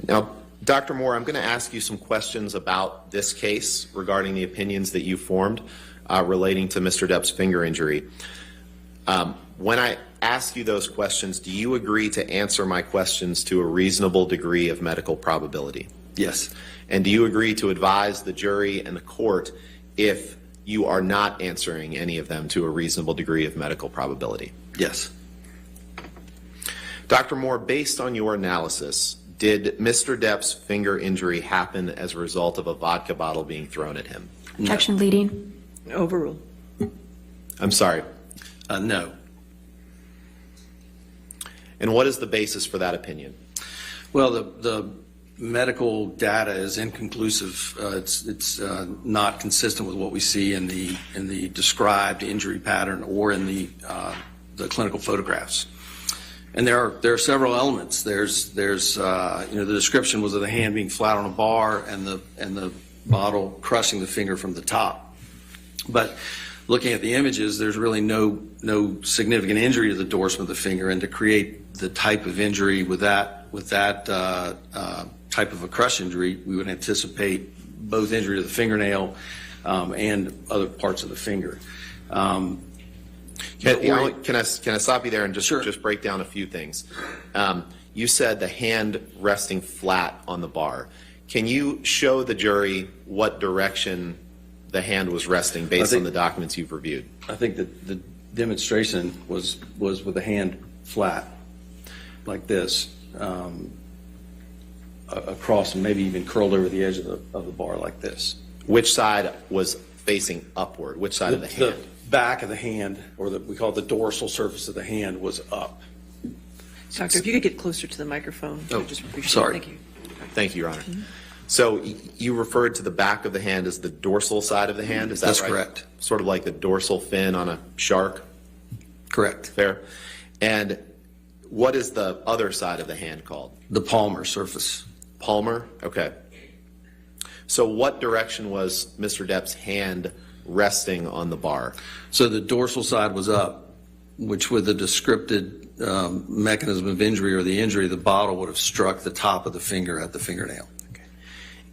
Now, Dr. Moore, I'm going to ask you some questions about this case regarding the opinions that you formed relating to Mr. Depp's finger injury. When I ask you those questions, do you agree to answer my questions to a reasonable degree of medical probability? Yes. And do you agree to advise the jury and the court if you are not answering any of them to a reasonable degree of medical probability? Yes. Dr. Moore, based on your analysis, did Mr. Depp's finger injury happen as a result of a vodka bottle being thrown at him? No. Objection leading. Overruled. I'm sorry. No. And what is the basis for that opinion? Well, the medical data is inconclusive. It's not consistent with what we see in the described injury pattern or in the clinical photographs. And there are several elements. There's the description was of the hand being flat on a bar and the bottle crushing the finger from the top. But looking at the images, there's really no significant injury to the dorsum of the finger, and to create the type of injury with that type of a crush injury, we would anticipate both injury to the fingernail and other parts of the finger. Can I stop you there and Sure. just break down a few things? You said the hand resting flat on the bar. Can you show the jury what direction the hand was resting based on the documents you've reviewed? I think that the demonstration was with the hand flat, like this, across and maybe even curled over the edge of the bar like this. Which side was facing upward? Which side of the hand? The back of the hand, or we call it the dorsal surface of the hand, was up. Doctor, if you could get closer to the microphone, Oh, I just appreciate sorry. it. Thank you. Thank you, Your Honor. So you referred to the back of the hand as the dorsal side of the hand, is that That's right? correct. Sort of like the dorsal fin on a shark? Correct. Fair. And what is the other side of the hand called? The palmar surface. Palmar? Okay. So what direction was Mr. Depp's hand resting on the bar? So the dorsal side was up, which with the descripted mechanism of injury or the injury, the bottle would have struck the top of the finger at the fingernail. Okay.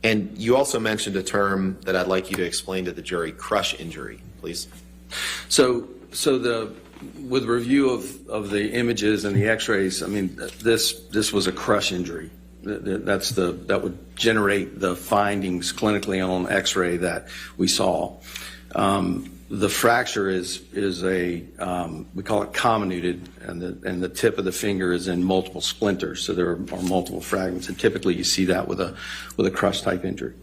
And you also mentioned a term that I'd like you to explain to the jury, crush injury, please. So with review of the images and the x-rays, I mean, this was a crush injury. That would generate the findings clinically on x-ray that we saw. The fracture is a we call it comminuted, and the tip of the finger is in multiple splinters, so there are multiple fragments, and typically you see that with a crush type injury.